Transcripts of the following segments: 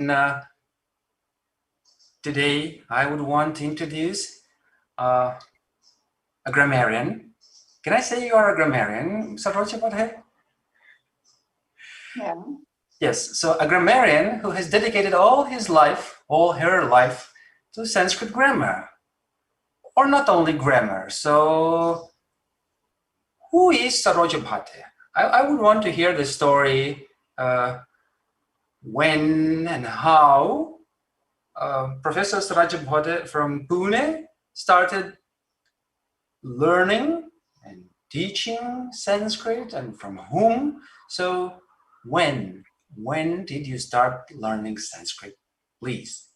And today I would want to introduce a grammarian. Can I say you are a grammarian, Saroja Bhate? Yeah. Yes, so a grammarian who has dedicated all his life, all her life, to Sanskrit grammar. Or not only grammar. So who is Saroja Bhate? I would want to hear the story when and how Professor Saroja Bhate from Pune started learning and teaching Sanskrit, and from whom. So when did you start learning Sanskrit, please?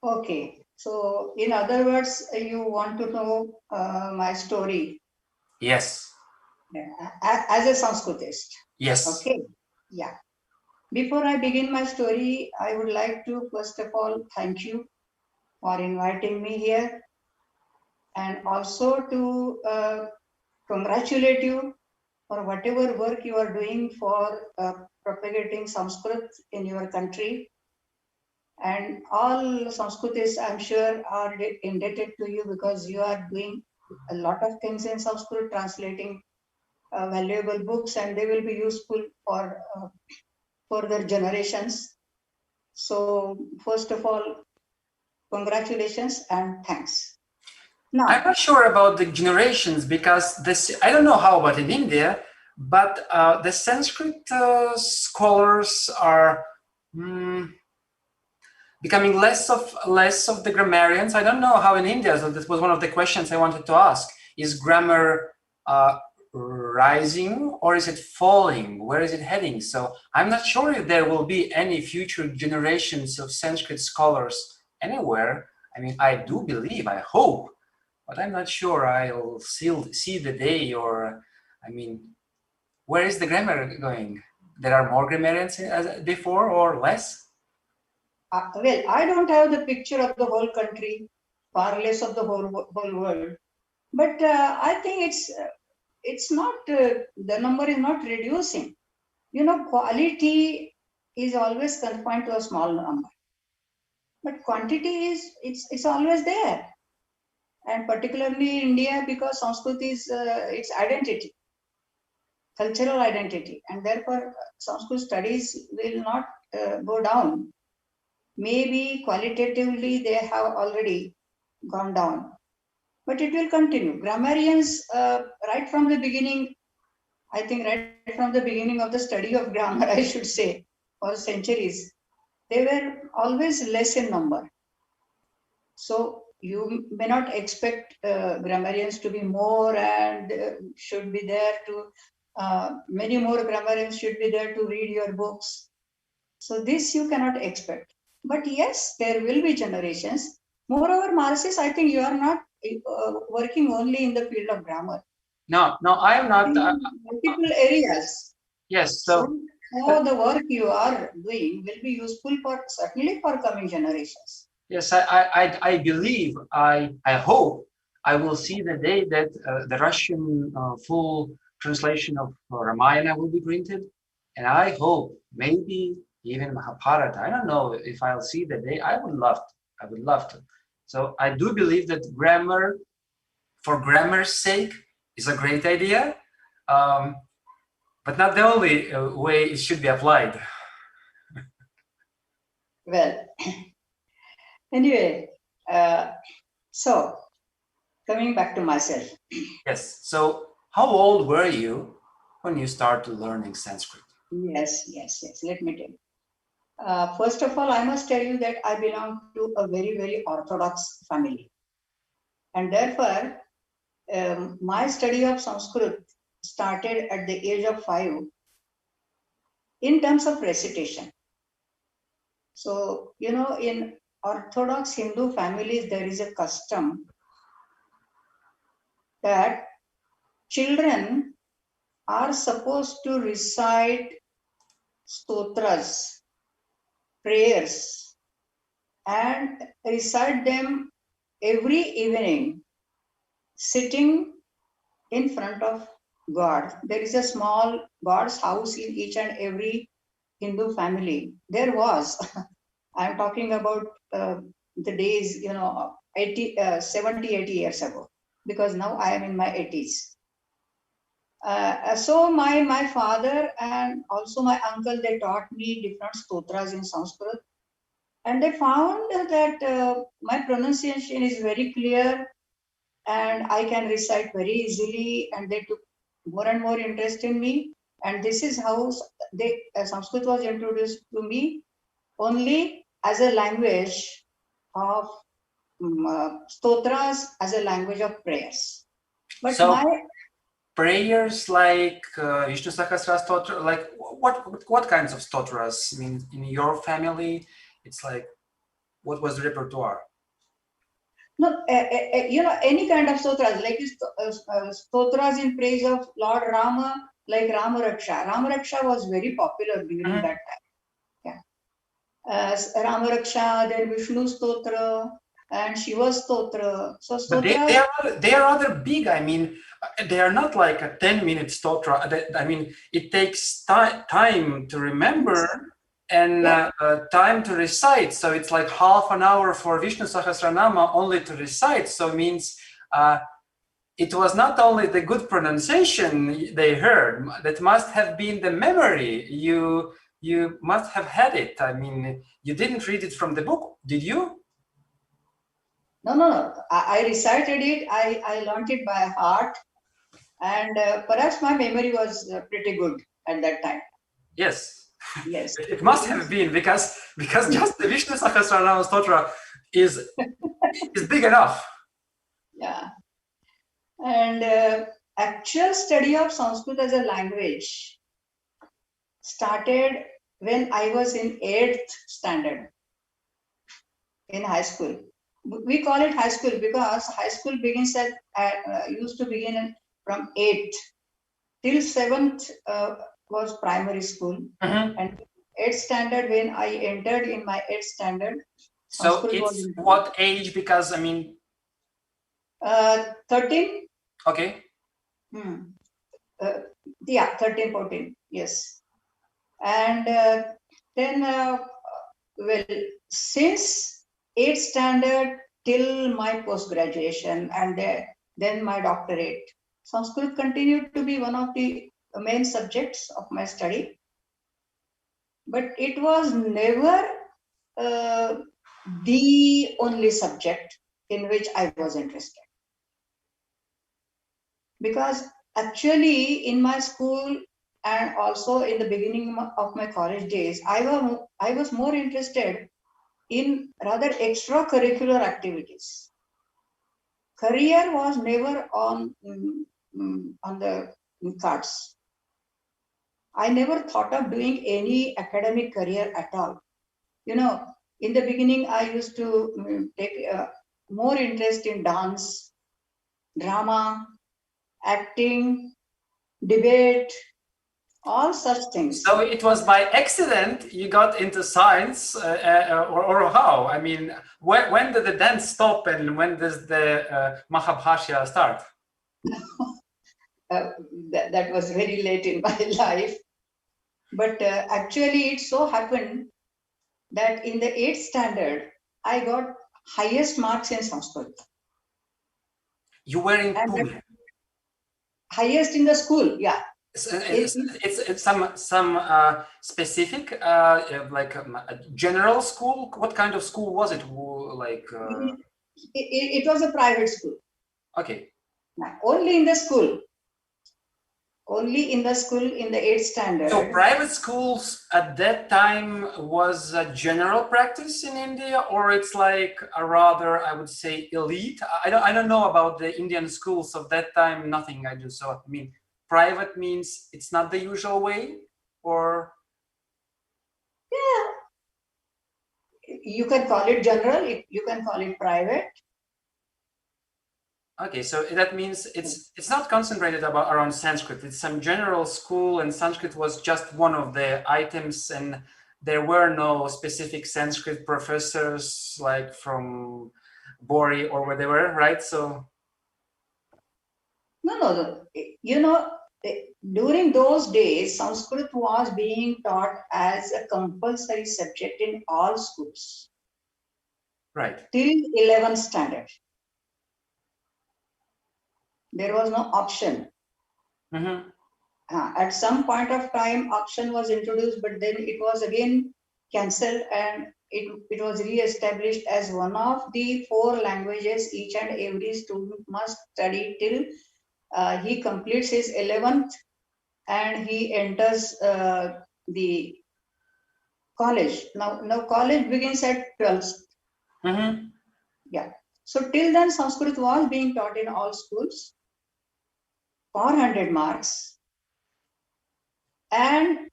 Okay. So, in other words, you want to know my story. Yes. As a Sanskritist. Yes. Okay. Yeah. Before I begin my story, I would like to first of all thank you for inviting me here, and also to congratulate you for whatever work you are doing for propagating Sanskrit in your country. And all Sanskritists, I'm sure, are indebted to you because you are doing a lot of things in Sanskrit, translating valuable books, and they will be useful for further generations. So, first of all, congratulations and thanks. Now, I'm not sure about the generations, because this, I don't know how about in India, but the Sanskrit scholars are becoming less of the grammarians. I don't know how in India, so this was one of the questions I wanted to ask. Is grammar rising, or is it falling? Where is it heading? So I'm not sure if there will be any future generations of Sanskrit scholars anywhere. I mean, I do believe, I hope, but I'm not sure I'll see the day, or, I mean, where is the grammar going? There are more grammarians as before, or less? well, I don't have the picture of the whole country, far less of the whole world. But I think it's not, the number is not reducing. You know, quality is always confined to a small number, but quantity it's always there. And particularly India, because Sanskrit is its identity, cultural identity, and therefore Sanskrit studies will not go down. Maybe qualitatively they have already gone down, but it will continue. Grammarians, right from the beginning, I think right from the beginning of the study of grammar, I should say, for centuries, they were always less in number. So you may not expect grammarians to be more, and should be there to, many more grammarians should be there to read your books. So this you cannot expect. But yes, there will be generations. Moreover, Mārcis, I think you are not working only in the field of grammar. No, I am not. In multiple areas. Yes, So how the work you are doing will be useful for, certainly, for coming generations. Yes, I believe, I hope I will see the day that the Russian full translation of Ramayana will be printed, and I hope maybe even Mahabharata. I don't know if I'll see the day. I would love to. I would love to. So I do believe that grammar, for grammar's sake, is a great idea, but not the only way it should be applied. Well, anyway, so coming back to myself. Yes. So how old were you when you started learning Sanskrit? Yes. Let me tell you. First of all, I must tell you that I belong to a very, very orthodox family. And therefore, my study of Sanskrit started at the age of 5 in terms of recitation. So, you know, in Orthodox Hindu families, there is a custom that children are supposed to recite stotras, prayers, and recite them every evening, sitting in front of God. There is a small God's house in each and every Hindu family, there was, I'm talking about the days, 70, 80 years ago, because now I am in my 80s. So my father and also my uncle, they taught me different stotras in Sanskrit, and they found that my pronunciation is very clear and I can recite very easily, and they took more and more interest in me. And this is how Sanskrit was introduced to me only as a language of stotras, as a language of prayers. But so prayers like Vishnu Sahasra stotra, like what kinds of stotras? I mean, in your family, it's like, what was the repertoire? no, any kind of stotras, like stotras in praise of Lord Rama, like Rama Raksha. Rama Raksha was very popular during that time. Rama Raksha, then Vishnu Stotra, and Shiva Stotra. So But Stotras. they are rather big. I mean, they are not like a 10-minute stotra. I mean, it takes time to remember and time to recite. So it's like half an hour for Vishnu Sahasranama only to recite. So it means it was not only the good pronunciation they heard, that must have been the memory. You must have had it. I mean, you didn't read it from the book, did you? No. I recited it. I learned it by heart, and perhaps my memory was pretty good at that time. Yes. Yes. It must have been because just the Vishnu Sahasranama Stotra is big enough. Yeah. And actual study of Sanskrit as a language started when I was in 8th standard in high school. We call it high school because high school begins used to begin from 8th till 7th was primary school, and 8th standard, when I entered in my 8th standard, So Sanskrit it's was what age? Because I mean, 13. Okay. Yeah, 13, 14. Yes. And then, well, since 8th standard till my post graduation and then my doctorate, Sanskrit continued to be one of the main subjects of my study. But it was never the only subject in which I was interested. Because actually, in my school and also in the beginning of my college days, I was more interested in rather extracurricular activities. Career was never on the cards. I never thought of doing any academic career at all. In the beginning, I used to take more interest in dance, drama, acting, debate, all such things. So it was by accident you got into science, or how? I mean, when did the dance stop and when does the Mahabhashya start? That was very late in my life. But actually, it so happened that in the 8th standard, I got highest marks in Sanskrit. You were in Pune. Highest in the school, yeah. It's some specific like a general school. What kind of school was it? Like it was a private school. Okay. Only in the school. Only in the school in the 8th standard. So private schools at that time was a general practice in India, or it's like a rather, I would say, elite. I don't know about the Indian schools of that time. Nothing I do. So I mean, private means it's not the usual way, or yeah, you can call it general. You can call it private. Okay, so that means it's not concentrated around Sanskrit. It's some general school, and Sanskrit was just one of the items, and there were no specific Sanskrit professors like from Bori or whatever, right? So No. during those days, Sanskrit was being taught as a compulsory subject in all schools. Right. Till 11th standard. There was no option. Mm-hmm. At some point of time, option was introduced, but then it was again cancelled, and it was re-established as one of the 4 languages each and every student must study till he completes his 11th and he enters the college. Now college begins at 12th. Mm-hmm. Yeah. So till then, Sanskrit was being taught in all schools for 100 marks. And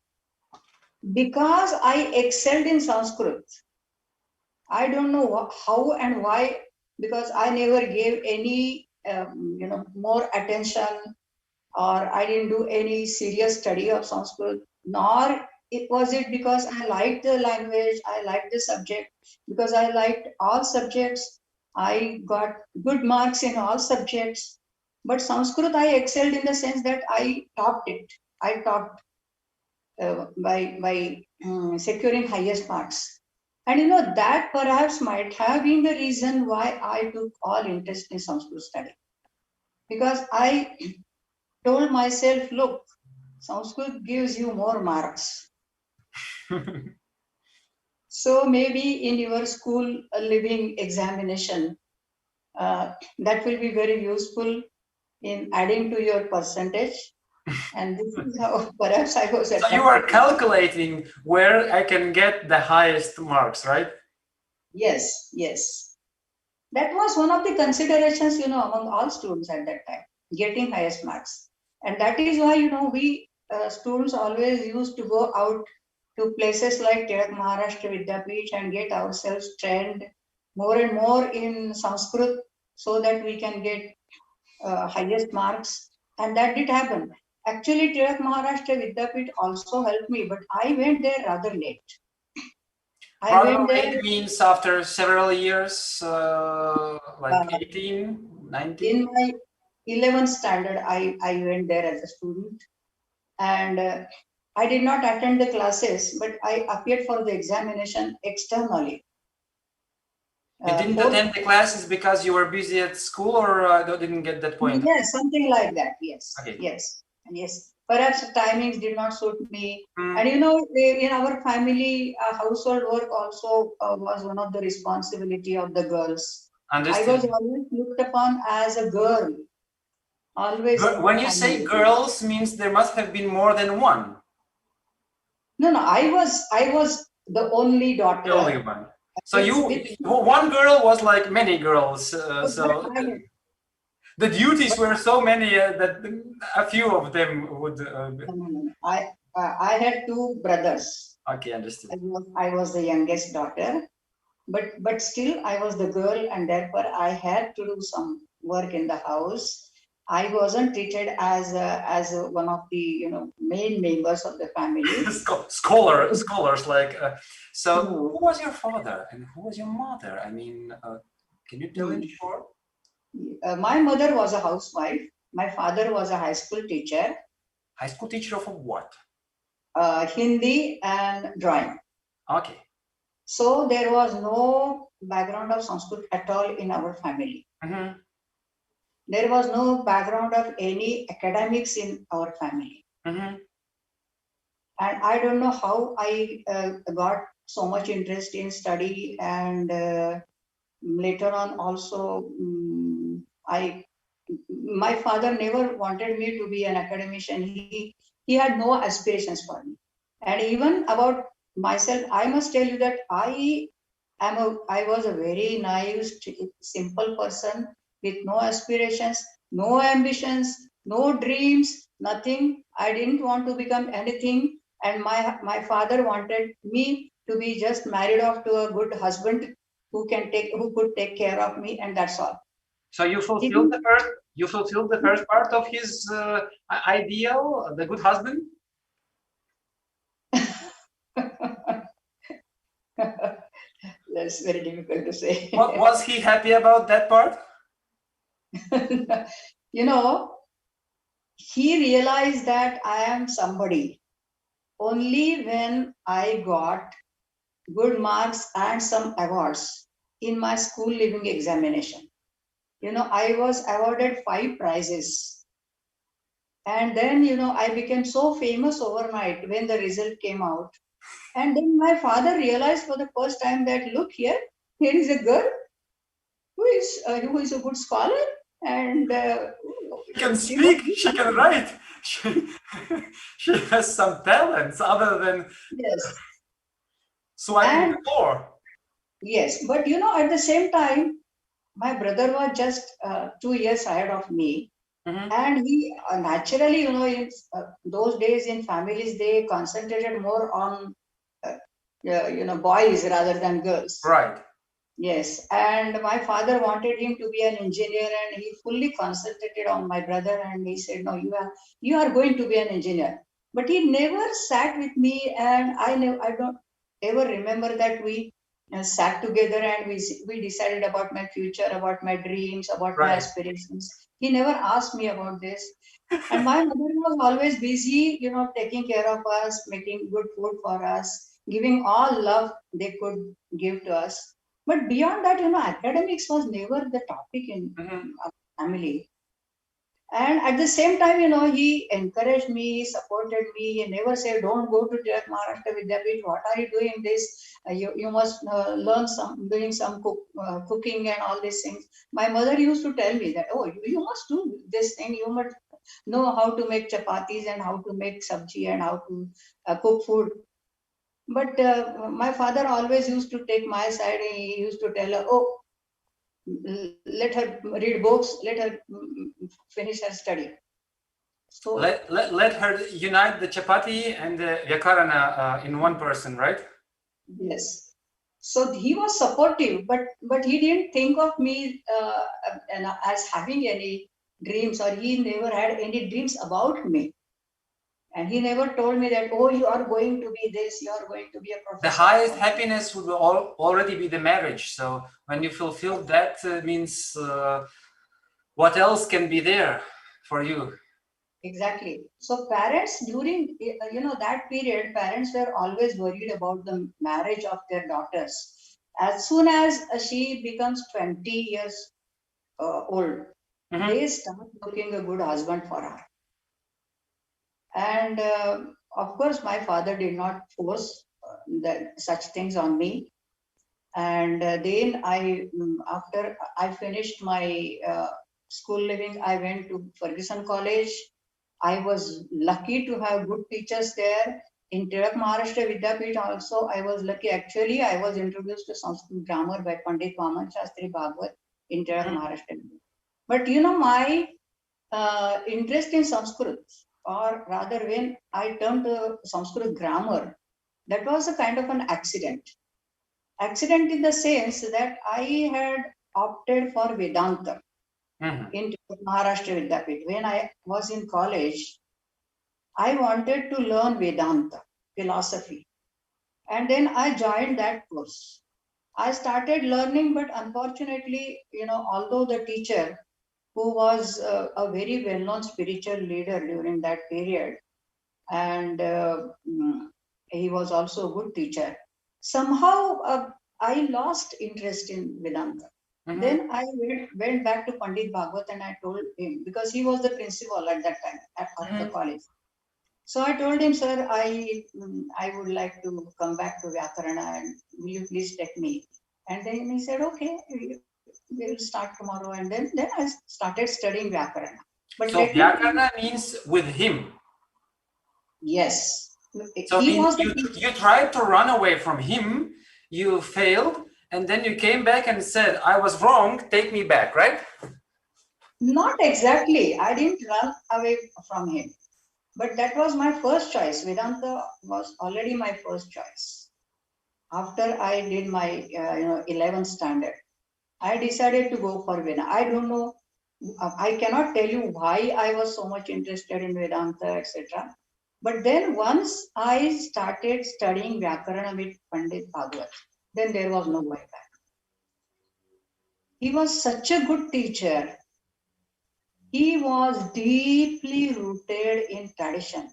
because I excelled in Sanskrit, I don't know how and why, because I never gave any, more attention, or I didn't do any serious study of Sanskrit, nor was it because I liked the language, I liked the subject, because I liked all subjects. I got good marks in all subjects. But Sanskrit, I excelled in the sense that I topped it. I topped by securing highest marks. And that perhaps might have been the reason why I took all interest in Sanskrit study. Because I told myself, look, Sanskrit gives you more marks. So maybe in your school living examination, that will be very useful in adding to your percentage. And this is how perhaps I was So you are calculating where I can get the highest marks, right? Yes, yes. That was one of the considerations, among all students at that time, getting highest marks. And that is why, we students always used to go out to places like Tilak Maharashtra Vidyapith and get ourselves trained more and more in Sanskrit so that we can get highest marks. And that did happen. Actually, Tilak Maharashtra Vidyapith also helped me, but I went there rather late. I went there. It means after several years, like 18, 19? In my 11th standard, I went there as a student, and I did not attend the classes, but I appeared for the examination externally. You didn't attend the classes because you were busy at school, or I didn't get that point? Yes, something like that. Yes, okay. yes. Perhaps timings did not suit me. Mm. And in our family, household work also was one of the responsibility of the girls. Understood. I was always looked upon as a girl. Always. When you say girls, means there must have been more than one. No, I was the only daughter. The only one. So one girl was like many girls. So the duties were so many that a few of them would. No. I had 2 brothers. Okay, understood. I was the youngest daughter, but still I was the girl, and therefore I had to do some work in the house. I wasn't treated as one of the main members of the family. Scholars like. So who was your father and who was your mother? I mean, can you tell in short? My mother was a housewife. My father was a high school teacher. High school teacher of what? Hindi and drawing. Okay. So there was no background of Sanskrit at all in our family. Mm-hmm. There was no background of any academics in our family. Mm-hmm. And I don't know how I got so much interest in study, and later on also my father never wanted me to be an academician. He had no aspirations for me. And even about myself, I must tell you that I was a very naive, simple person with no aspirations, no ambitions, no dreams, nothing. I didn't want to become anything. And my father wanted me to be just married off to a good husband who could take care of me, and that's all. So you fulfilled the first part of his ideal, the good husband? That's very difficult to say. Was he happy about that part? he realized that I am somebody only when I got good marks and some awards in my school living examination. I was awarded 5 prizes. And then, I became so famous overnight when the result came out. And then my father realized for the first time that, look here is a girl who is a good scholar, and She can she must speak, be she can somebody. write, she, she has some talents other than Yes. swiping And the floor. yes, but at the same time, my brother was just 2 years ahead of me. Mhm. And he naturally, in those days in families, they concentrated more on, boys rather than girls. Right. Yes, and my father wanted him to be an engineer, and he fully concentrated on my brother. And he said, "No, you are going to be an engineer." But he never sat with me, and I don't ever remember that we sat together and we decided about my future, about my dreams, about my Right. aspirations. He never asked me about this. And my mother was always busy, taking care of us, making good food for us, giving all love they could give to us. But beyond that, academics was never the topic in Mhm. our family. And at the same time, he encouraged me, supported me. He never said, "Don't go to Maharashtra Vidyapit. What are you doing this? You must learn doing some cooking and all these things." My mother used to tell me that, "Oh, you must do this thing. You must know how to make chapatis and how to make sabji and how to cook food." But my father always used to take my side, and he used to tell her, "Oh, let her read books, let her finish her study." So, Let her unite the chapati and the vyakarana in one person, right? yes. So he was supportive, but he didn't think of me as having any dreams, or he never had any dreams about me. And he never told me that, "Oh, you are going to be this, you are going to be a The professor." highest happiness would already be the marriage. So when you fulfill that, means what else can be there for you? Exactly. So parents during that period, parents were always worried about the marriage of their daughters. As soon as she becomes 20 years old, Mhm. they start looking a good husband for her. And of course, my father did not force such things on me. And then after I finished my school living, I went to Ferguson College. I was lucky to have good teachers there. In Tirak Maharashtra Vidyapit also, I was lucky. Actually, I was introduced to Sanskrit grammar by Pandit Vaman Shastri Bhagwat in Tirak Mhm. Maharashtra. But my interest in Sanskrit, or rather when I turned to Sanskrit grammar, that was a kind of an accident. Accident in the sense that I had opted for Vedanta Mhm. in Maharashtra Vidyapit. When I was in college, I wanted to learn Vedanta, philosophy. And then I joined that course. I started learning, but unfortunately, although the teacher, who was a very well known spiritual leader during that period, and he was also a good teacher, somehow I lost interest in Vedanta. Mhm. Then I went back to Pandit Bhagwat and I told him, because he was the principal at that time of the Mhm. college. So I told him, "Sir, I would like to come back to Vyakarana, and will you please take me?" And then he said, "Okay, we will start tomorrow." And then I started studying Vyakarana. But So let me tell you, vyakarana means with him. yes, So he means was the you tried to run away from him, you failed, and then you came back and said, "I was wrong. Take me back." Right? not exactly. I didn't run away from him, but that was my first choice. Vedanta was already my first choice. After I did my 11th standard, I decided to go for Vedanta. I don't know. I cannot tell you why I was so much interested in Vedanta, etc. But then once I started studying Vyakarana with Pandit Bhagwat, then there was no way back. He was such a good teacher. he was deeply rooted in tradition.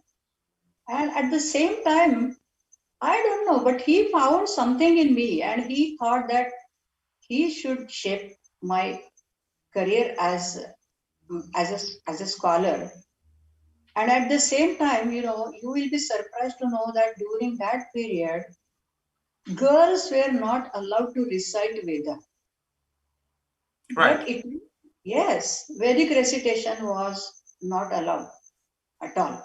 And at the same time, I don't know, but he found something in me and he thought that he should shape my career as a scholar. And at the same time, you will be surprised to know that during that period, girls were not allowed to recite Veda. Right. But yes, Vedic recitation was not allowed at all.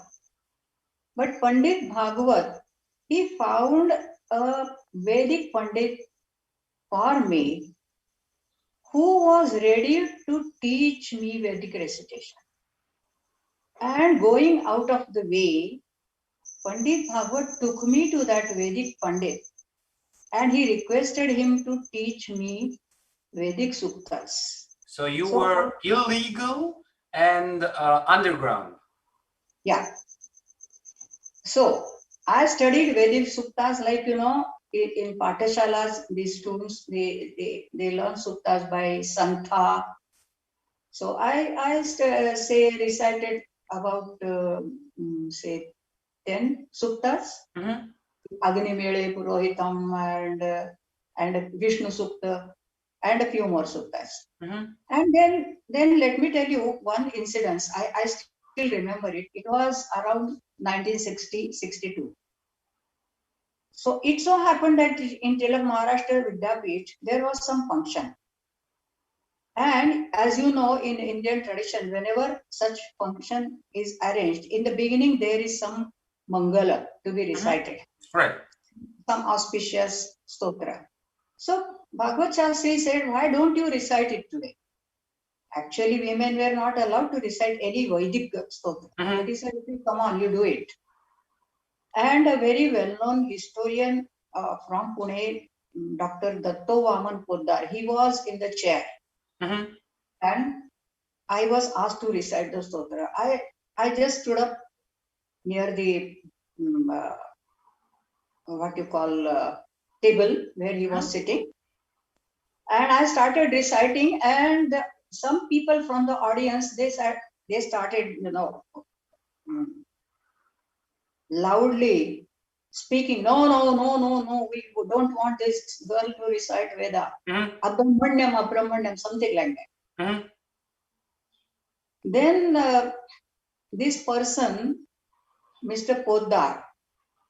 But Pandit Bhagavat, he found a Vedic Pandit for me who was ready to teach me Vedic recitation. And going out of the way, Pandit Bhagavat took me to that Vedic Pandit and he requested him to teach me Vedic Suktas. So you So, were illegal and underground. yeah. So, I studied Vedic Suktas like, in Patashalas, these students, they learn Suktas by Santha. So, say recited about, say, 10 Suktas. Mm-hmm. Agni Mele, Purohitam, and Vishnu Sukta, and a few more suktas. Mm-hmm. And then let me tell you one incident. I still remember it. It was around 1960-62. So it so happened that in Tilak Maharashtra Vidyapith, there was some function. And as you know, in Indian tradition, whenever such function is arranged, in the beginning there is some Mangala to be recited. Right. Some auspicious stotra. So Bhagavad Shastri said, why don't you recite it today? Actually, women were not allowed to recite any Vedic stotra. Mm-hmm. But he said, come on, you do it. And a very well-known historian from Pune, Dr. Datto Vaman Poddar, he was in the chair. Mm-hmm. And I was asked to recite the stotra. I just stood up near the what you call table where he was sitting, and I started reciting. And some people from the audience, they started, mm, loudly speaking. No, no, no, no, no. We don't want this girl to recite Veda. Abrahmanyam, Abrahmanyam, something like that. Mm-hmm. Then this person, Mr. Poddar,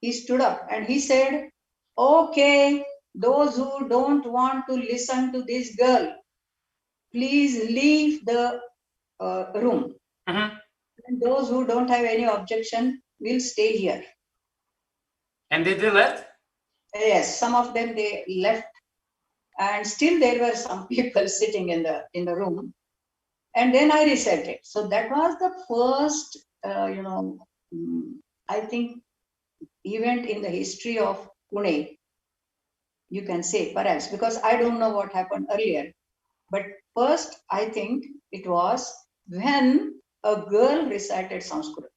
he stood up and he said, okay, those who don't want to listen to this girl, please leave the room. Mm-hmm. And those who don't have any objection will stay here. And they did that? Yes, some of them, they left, and still there were some people sitting in the room. And then I recited. So that was the first, I think, event in the history of Pune, you can say, perhaps, because I don't know what happened earlier. But first, I think it was when a girl recited Sanskrit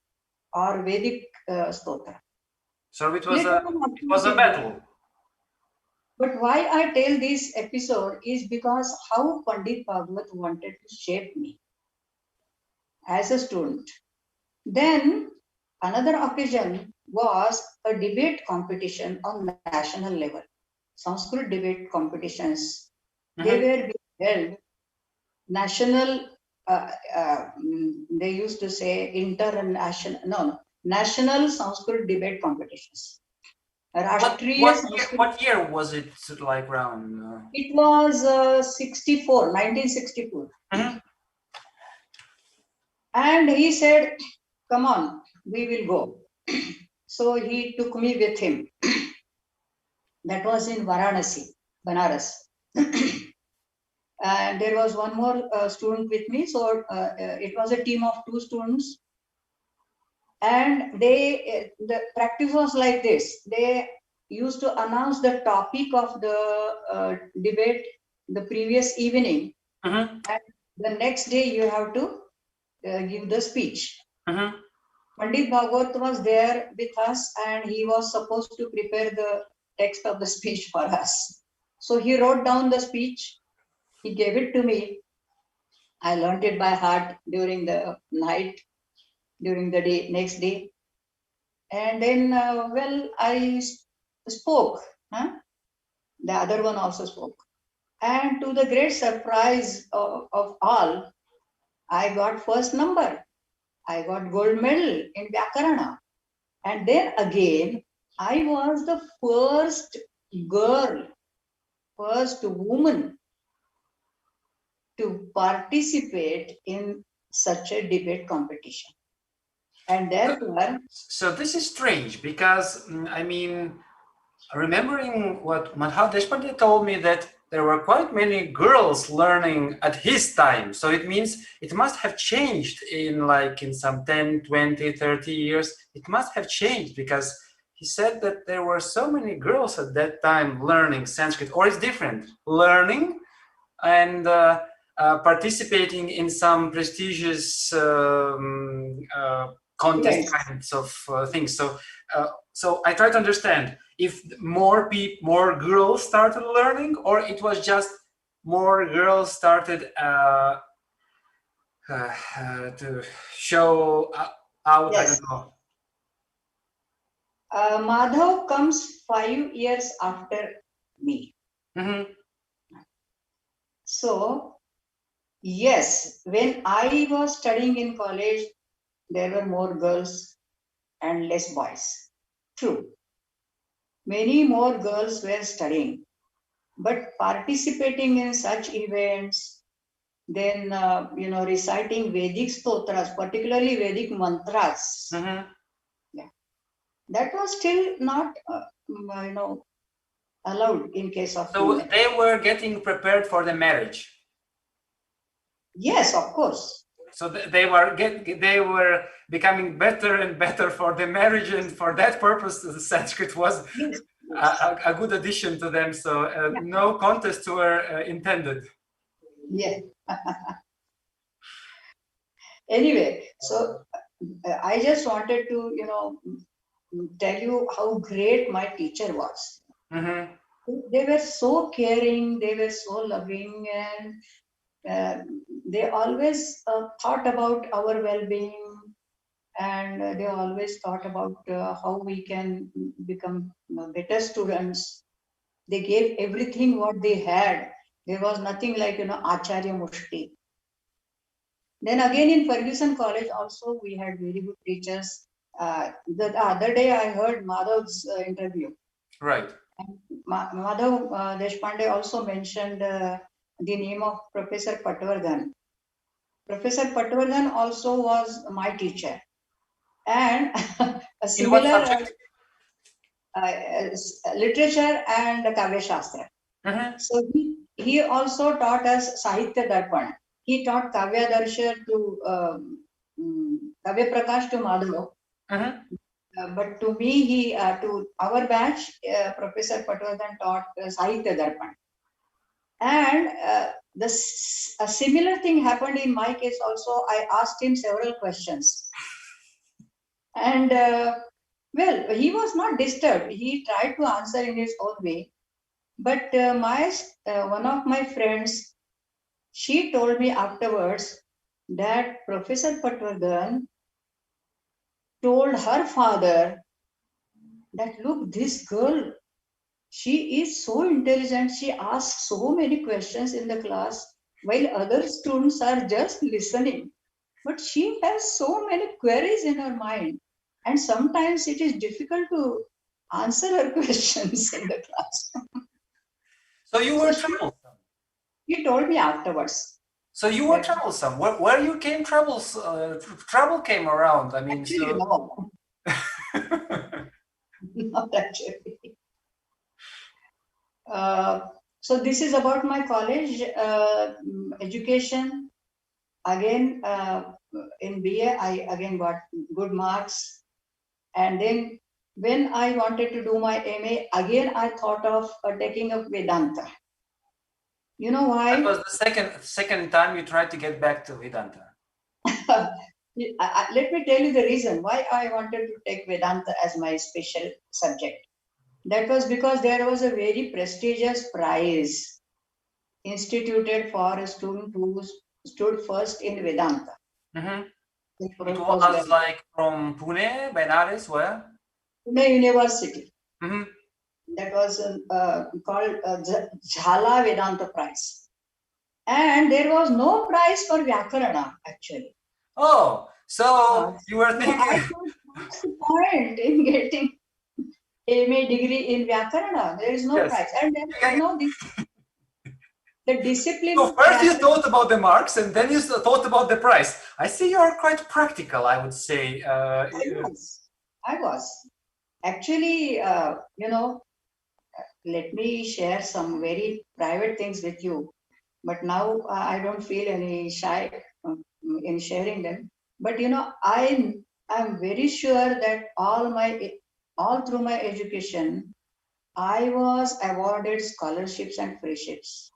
or Vedic stotra. So it was a battle. But why I tell this episode is because how Pandit Bhagavat wanted to shape me as a student. Then another occasion was a debate competition on national level. Sanskrit debate competitions. They were being held national, they used to say national Sanskrit debate competitions. What year was it, like, around? It was 1964. Mm-hmm. And he said, come on, we will go. So he took me with him. That was in Varanasi, Banaras. And there was one more student with me. So it was a team of 2 students. And the practice was like this. They used to announce the topic of the debate the previous evening. Mm-hmm. And the next day you have to give the speech. Mm-hmm. Pandit Bhagavat was there with us and he was supposed to prepare the text of the speech for us. So he wrote down the speech, he gave it to me, I learned it by heart during the night, during the day, next day. And then, I spoke. Huh? The other one also spoke. And to the great surprise of all, I got first number. I got gold medal in Vyakarana. And then again, I was the first girl, first woman to participate in such a debate competition. And therefore, So this is strange because, I mean, remembering what Madhav Deshpande told me, that there were quite many girls learning at his time. So it means it must have changed in some 10, 20, 30 years. It must have changed because he said that there were so many girls at that time learning Sanskrit, or it's different, learning and participating in some prestigious contest yes. kinds of things. So I try to understand if more girls started learning, or it was just more girls started to show out. I Yes. don't know. Madhav comes 5 years after me. Mm-hmm. So, yes, when I was studying in college, there were more girls and less boys. True. Many more girls were studying, but participating in such events, then, reciting Vedic stotras, particularly Vedic mantras, Mm-hmm. yeah, that was still not, allowed in case of So women. they were getting prepared for the marriage. Yes, of course. So they were becoming better and better for the marriage, and for that purpose, the Sanskrit was Yes, yes. a good addition to them. So Yeah. no contests were intended. Yeah. Anyway, so I just wanted to, tell you how great my teacher was. Mm-hmm. They were so caring, they were so loving, and uh, they always thought about our well-being, and they always thought about how we can become better students. They gave everything what they had. There was nothing like, Acharya Mushti. Then again in Ferguson College also we had very good teachers. The other day I heard Madhav's interview. Right. Madhav Deshpande also mentioned the name of Professor Patwardhan. Professor Patwardhan also was my teacher. And a In what similar subject? literature and Kavya Shastra. Mm-hmm. So he also taught us Sahitya Darpan. He taught Kavya Darsha to Kavya Prakash to Madhav. Mm-hmm. But to me, to our batch, Professor Patwardhan taught Sahitya Darpan. And a similar thing happened in my case also. I asked him several questions. And he was not disturbed. He tried to answer in his own way. But one of my friends, she told me afterwards that Professor Patwardhan told her father that, look, this girl, she is so intelligent. She asks so many questions in the class while other students are just listening. But she has so many queries in her mind. And sometimes it is difficult to answer her questions in the class. So you So were troublesome. she told me afterwards. So you were That troublesome. Where you came, trouble came around. I mean, actually, so. no, not actually. So this is about my college education. Again, in BA, I again got good marks. And then when I wanted to do my MA, again I thought of taking up Vedanta. You know That why? was the second time you tried to get back to Vedanta. Let me tell you the reason why I wanted to take Vedanta as my special subject. That was because there was a very prestigious prize instituted for a student stood first in Vedanta. Mm-hmm. It It was like from Pune, Benares, where? Pune University. Mm-hmm. That was called Jhala Vedanta Prize. And there was no prize for Vyakarana, actually. Oh, so you were So thinking. I thought, what's the point in getting MA degree in Vyakarana? There is no Yes. prize. And then, the discipline So of first you Vyakarana. thought about the marks and then you thought about the price. I see you are quite practical, I would say. I was. Actually, let me share some very private things with you. But now I don't feel any shy in sharing them. But I'm very sure that all through my education, I was awarded scholarships and friendships,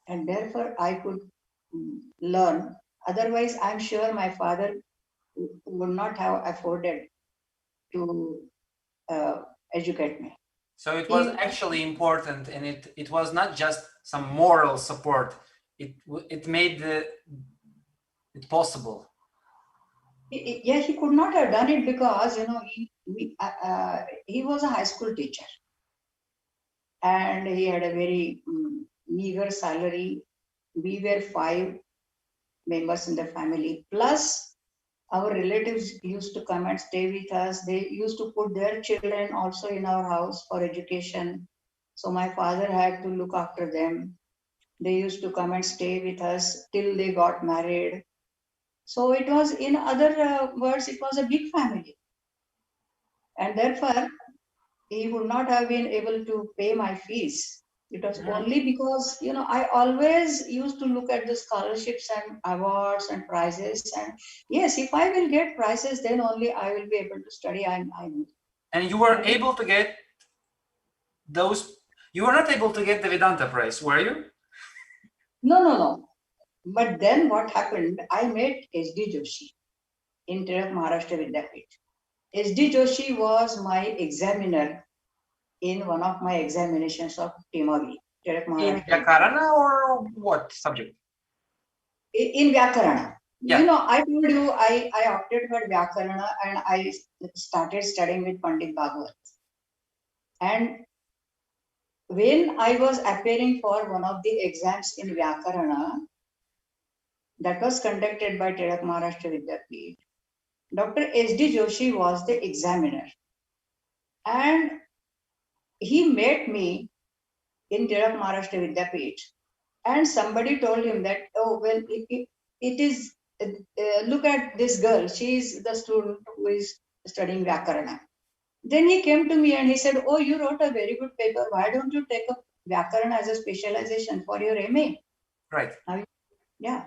and therefore I could learn. Otherwise, I'm sure my father would not have afforded to uh, educate me. So it was actually important, and it was not just some moral support. It made it possible. Yeah, he could not have done it because he was a high school teacher, and he had a very meager salary. We were 5 members in the family, plus our relatives used to come and stay with us. They used to put their children also in our house for education. So my father had to look after them. They used to come and stay with us till they got married. So it was, in other words, it was a big family. And therefore, he would not have been able to pay my fees. It was only because, I always used to look at the scholarships and awards and prizes. And yes, if I will get prizes, then only I will be able to study. And you were able to get those. You were not able to get the Vedanta prize, were you? No. But then what happened? I met S.D. Joshi in Maharashtra Vidyapit. S.D. Joshi was my examiner in one of my examinations of Timavi. In Vyakarana or what subject? In Vyakarana. Yeah. I told you I opted for Vyakarana and I started studying with Pandit Bhagwat. And when I was appearing for one of the exams in Vyakarana, that was conducted by Tirak Maharashtra Vidyapit, Dr. S.D. Joshi was the examiner. And he met me in Tirak Maharashtra Vidyapit. And somebody told him that, oh, well, it is, look at this girl. She is the student who is studying Vyakarana. Then he came to me and he said, oh, you wrote a very good paper. Why don't you take up Vyakarana as a specialization for your MA? Right. Yeah.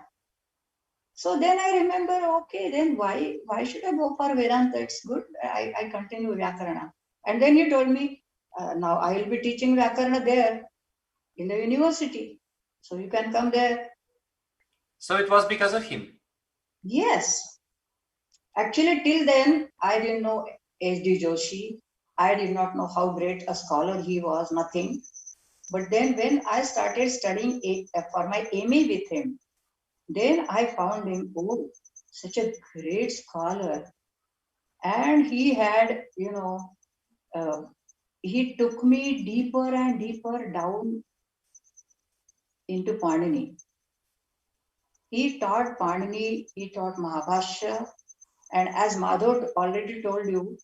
So then I remember, okay, then why should I go for Vedanta? It's good. I continue Vyakarana. And then he told me, now I will be teaching Vyakarana there in the university. So you can come there. So it was because of him? Yes. Actually, till then, I didn't know S.D. Joshi. I did not know how great a scholar he was, nothing. But then when I started studying for my MA with him, then I found him, oh, such a great scholar. And he had, he took me deeper and deeper down into Panini. He taught Panini, he taught Mahabhashya, and as Madhav already told you,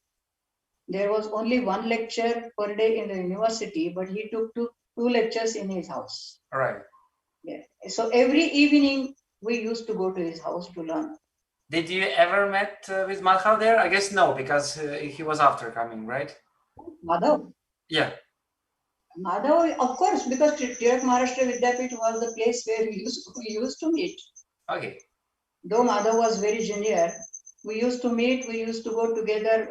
there was only one lecture per day in the university, but he took two lectures in his house. Right. Yeah. So every evening we used to go to his house to learn. Did you ever met with Madhav there? I guess no, because he was after coming, right? Madhav? Yeah. Madhav, of course, because Tirak Maharashtra Vidyapit was the place where we used to meet. Okay. Though Madhav was very junior, we used to meet, we used to go together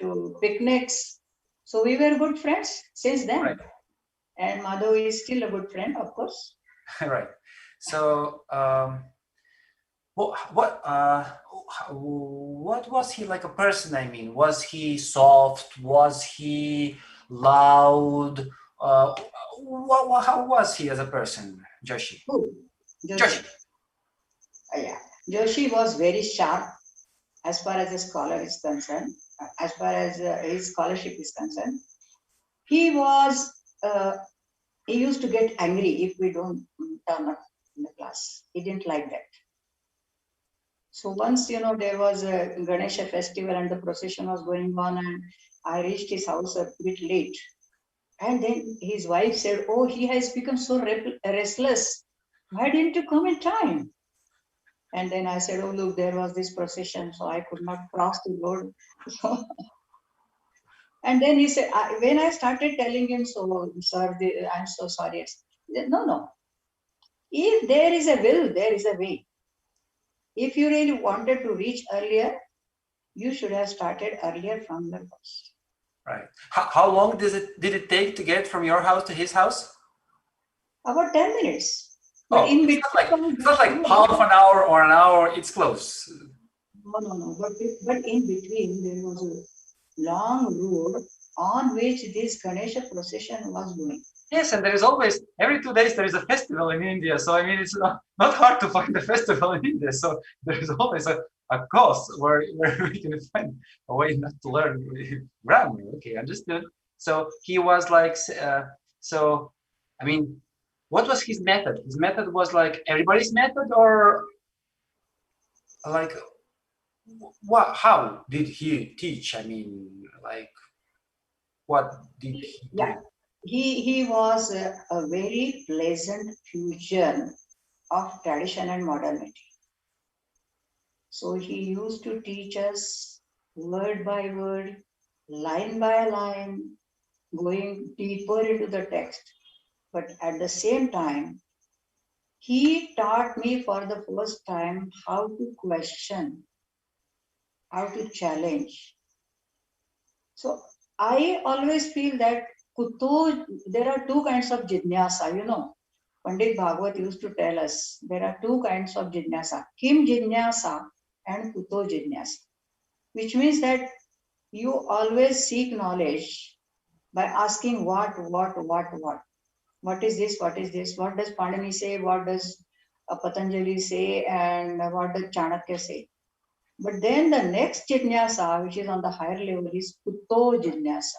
to picnics. So we were good friends since then. Right. And Madhav is still a good friend, of course. Right. So, what was he like a person? I mean, was he soft? Was he loud? How was he as a person, Joshi? Who? Joshi. Yeah. Joshi was very sharp as far as a scholar is concerned, as far as his scholarship is concerned. He was, he used to get angry if we don't turn up in the class. He didn't like that. So once, there was a Ganesha festival and the procession was going on, and I reached his house a bit late. And then his wife said, "Oh, he has become so restless. Why didn't you come in time?" And then I said, "Oh, look, there was this procession, so I could not cross the road." So, and then he said, when I started telling him, "So, sir, I'm so sorry." He said, "No, no. If there is a will, there is a way. If you really wanted to reach earlier, you should have started earlier from the first." Right. How long did it take to get from your house to his house? About 10 minutes. But Oh, in it's not like between, half an hour or an hour. It's close. no, no, no. But in between, there was a long road on which this Ganesha procession was going. Yes, and there is always every 2 days there is a festival in India. So I mean, it's not hard to find a festival in India. So there is always a course where we can find a way not to learn grammar. Okay, understood. So he was like, so I mean, what was his method? His method was like everybody's method, or like what? How did he teach? I mean, like what did he Yeah, do? he was a very pleasant fusion of tradition and modernity. So he used to teach us word by word, line by line, going deeper into the text. But at the same time, he taught me for the first time how to question, how to challenge. So I always feel that there are two kinds of jidnyasa, Pandit Bhagwat used to tell us there are two kinds of jidnyasa, Kim jidnyasa and Kuto jidnyasa, which means that you always seek knowledge by asking what. What is this? What is this? What does Pandani say? What does Patanjali say? And what does Chanakya say? But then the next jidnyasa, which is on the higher level, is Kuto jidnyasa.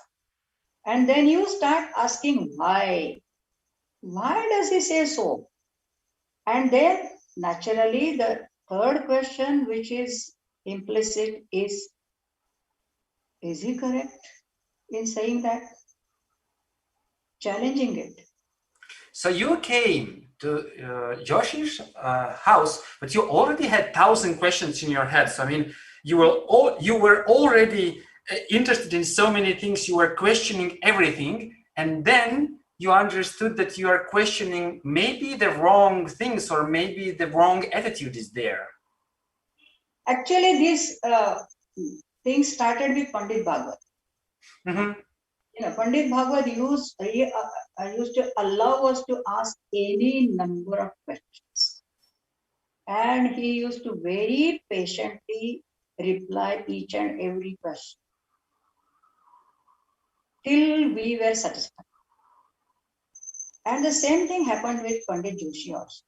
And then you start asking why. Why does he say so? And then naturally, the third question, which is implicit, is he correct in saying that? Challenging it. So you came to Joshi's house, but you already had 1,000 questions in your head. So I mean, you were already interested in so many things. You were questioning everything, and then you understood that you are questioning maybe the wrong things, or maybe the wrong attitude is there. Actually, these things started with Pandit Bhagwat. Mm-hmm. Pandit Bhagwat used to allow us to ask any number of questions. And he used to very patiently reply each and every question till we were satisfied. And the same thing happened with Pandit Joshi also.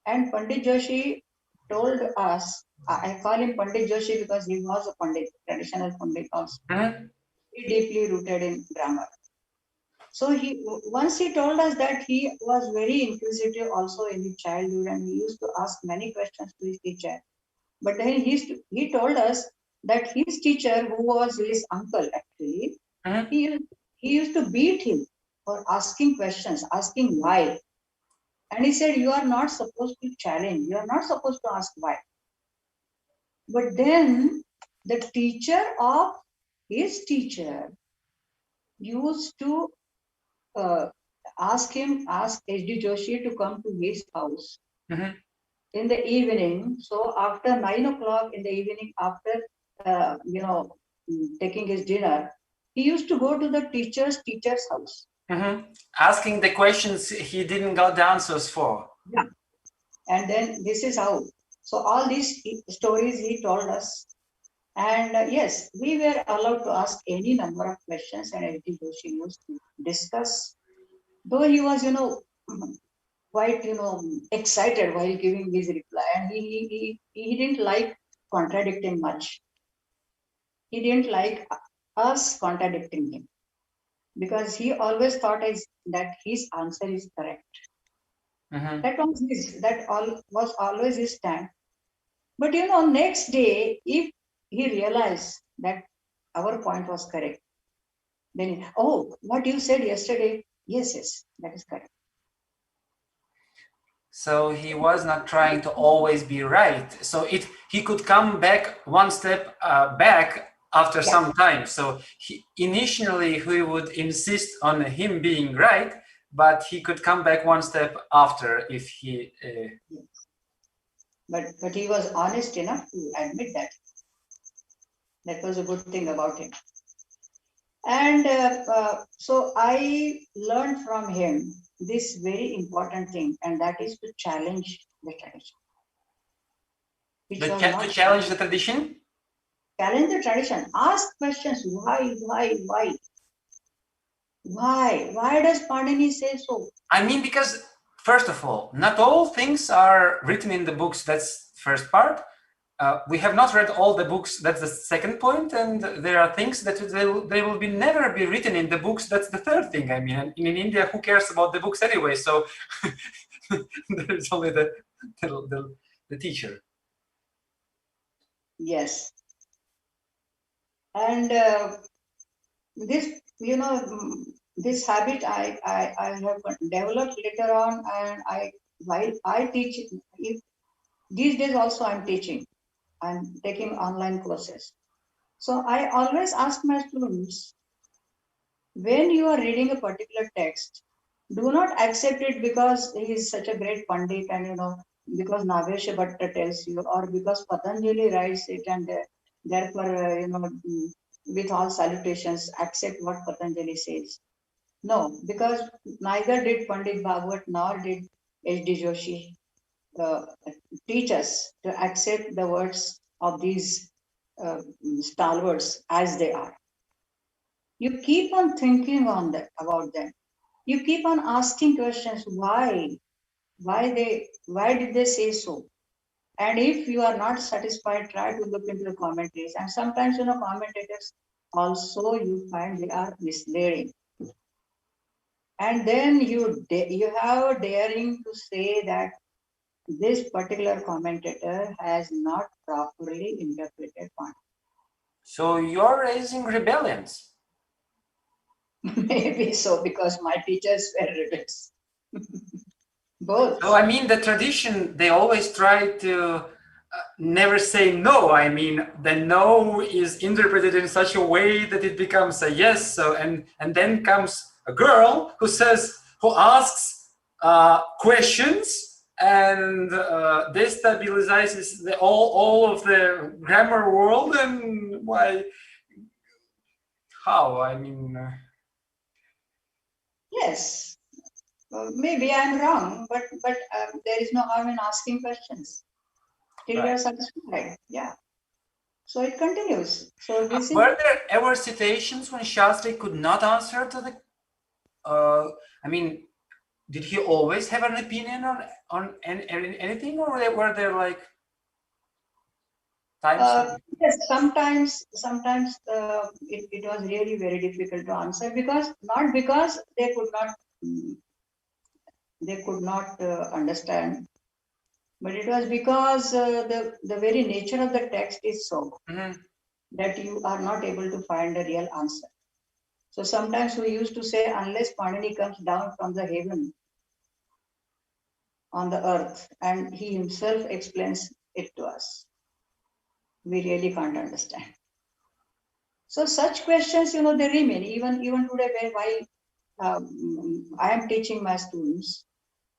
And Pandit Joshi told us, I call him Pandit Joshi because he was a Pandit, traditional Pandit also, Mm-hmm. deeply rooted in grammar. So once he told us that he was very inquisitive also in his childhood, and he used to ask many questions to his teacher. But then he told us that his teacher, who was his uncle actually, Mm-hmm. he used to beat him for asking questions, asking why. And he said, "You are not supposed to challenge, you are not supposed to ask why." But then the teacher of his teacher used to uh, ask H.D. Joshi to come to his house Mm-hmm. in the evening. So after 9 o'clock in the evening, after taking his dinner, he used to go to the teacher's house. Mm-hmm. Asking the questions he didn't got the answers for. Yeah. And then this is how. So all these stories he told us. And yes, we were allowed to ask any number of questions, and H.D. Joshi used to discuss. Though he was, quite, excited while giving his reply, and he didn't like contradicting much. He didn't like us contradicting him because he always thought that his answer is correct. Mm-hmm. Was always his stand. But next day, if he realized that our point was correct, then what you said yesterday, yes, that is correct. So he was not trying to always be right. So he could come back one step back after some time. So initially he would insist on him being right, but he could come back one step after if he. But he was honest enough to admit that. That was a good thing about him. And so I learned from him this very important thing, and that is to challenge the tradition. To challenge the tradition? Challenge the tradition. Ask questions. Why? Why does Panini say so? I mean, because first of all, not all things are written in the books. That's the first part. We have not read all the books. That's the second point. And there are things that they will never be written in the books. That's the third thing. I mean, in India, who cares about the books anyway? So there is only the teacher. Yes. And this, this habit I have developed later on, and while I teach, these days also I'm teaching. I'm taking online courses. So I always ask my students, when you are reading a particular text, do not accept it because he is such a great Pandit and, because Navesha Bhatta tells you, or because Patanjali writes it, and therefore, with all salutations, accept what Patanjali says. No, because neither did Pandit Bhagwat nor did H.D. Joshi teach us to accept the words of these stalwarts as they are. You keep on thinking about them. You keep on asking questions. Why? Why did they say so? And if you are not satisfied, try to look into the commentaries. And sometimes, commentators also you find they are misleading. And then you have a daring to say that this particular commentator has not properly interpreted one. So you're raising rebellions. Maybe so, because my teachers were rebels. Both. So I mean, the tradition, they always try to never say no. I mean, the no is interpreted in such a way that it becomes a yes. So and then comes a girl who asks questions and destabilizes all of the grammar world. And why? How? I mean. Yes, maybe I'm wrong, but there is no harm in asking questions till we are satisfied. Yeah. So it continues. So this is. Were there ever situations when Shastri could not answer to the? I mean, did he always have an opinion on anything, or were there like times? Yes, sometimes it was really very difficult to answer, because not because they could not understand, but it was because the very nature of the text is so that you are not able to find a real answer. So sometimes we used to say, unless Panini comes down from the heaven on the earth and he himself explains it to us, we really can't understand. So such questions, they remain even today, while I am teaching my students,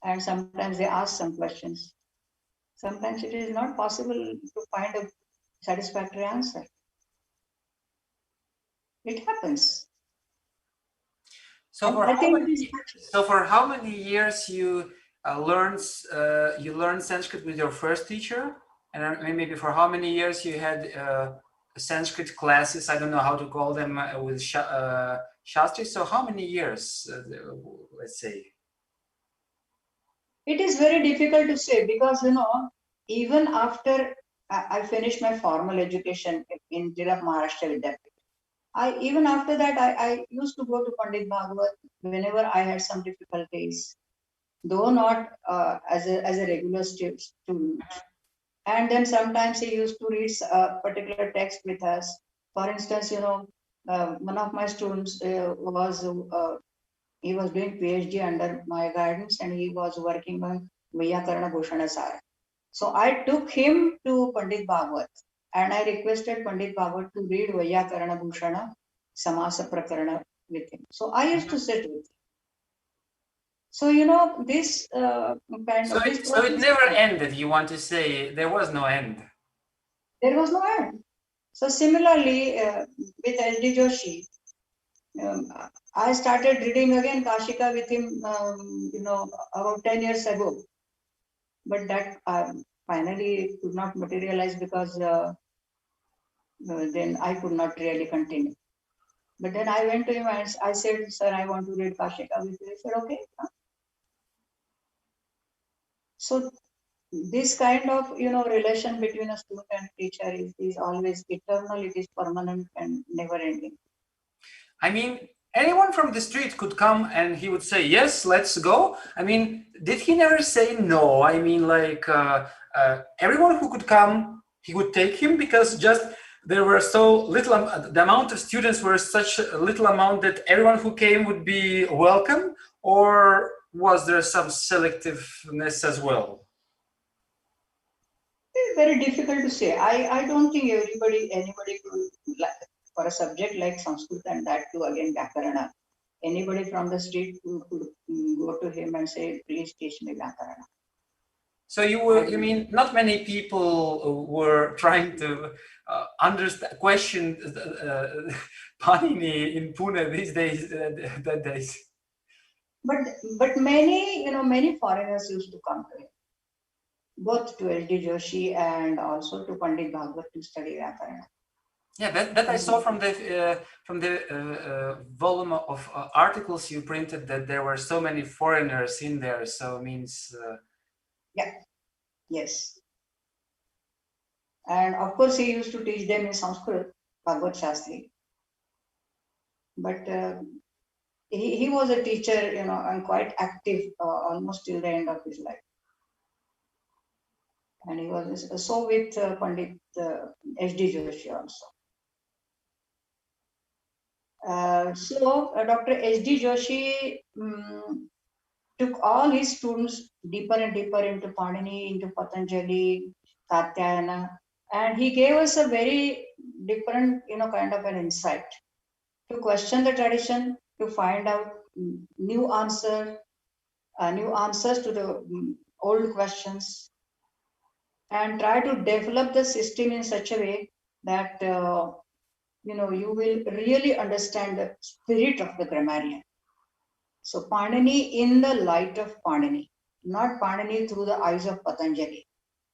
and sometimes they ask some questions. Sometimes it is not possible to find a satisfactory answer. It happens. So for how many years you learned Sanskrit with your first teacher, and maybe for how many years you had Sanskrit classes? I don't know how to call them with Shastri. So how many years, let's say? It is very difficult to say because, even after I finished my formal education in Tilak Maharashtra Vidyapeeth, even after that, I used to go to Pandit Bhagwat whenever I had some difficulties, though not as a regular student. And then sometimes he used to read a particular text with us. For instance, one of my students he was doing PhD under my guidance, and he was working on Vyakarana Bhushana Sara. So I took him to Pandit Bhagwat, and I requested Pandit Bhagwat to read Vyakarana Bhushana Samasa Prakarana with him. So I used to sit with him. So this kind So of this so it process, never ended. You want to say there was no end. there was no end. So similarly, with S.D. Joshi, um, I started reading again Kashika with him, about 10 years ago. But that finally could not materialize because then I could not really continue. But then I went to him and I said, "Sir, I want to read Kashika with you." He said, "Okay." So this kind of relation between a student and teacher is always eternal. It is permanent and never ending. I mean, anyone from the street could come and he would say, "Yes, let's go." I mean, did he never say no? I mean, like everyone who could come, he would take him because just there were so little, the amount of students were such a little amount that everyone who came would be welcome, or was there some selectiveness as well? It's very difficult to say. I don't think anybody could, for a subject like Sanskrit and that too again Vyakarana, anybody from the street could go to him and say, "Please teach me Vyakarana." So you mean not many people were trying to understand, question Panini in Pune these days, that days. But many foreigners used to come to him, both to S.D. Joshi and also to Pandit Bhagwat to study Vyakarana. Yeah, that I saw from the volume of articles you printed that there were so many foreigners in there. So it means. Yeah. Yes. And of course, he used to teach them in Sanskrit, Bhagavad Shastri. But he was a teacher, and quite active almost till the end of his life. And he was so with Pandit S.D. Joshi also. Dr. S.D. Joshi took all his students deeper and deeper into Panini, into Patanjali, Katyayana, and he gave us a very different, kind of an insight to question the tradition, to find out new answers to the old questions, and try to develop the system in such a way that you will really understand the spirit of the grammarian. So Panini in the light of Panini, not Panini through the eyes of Patanjali,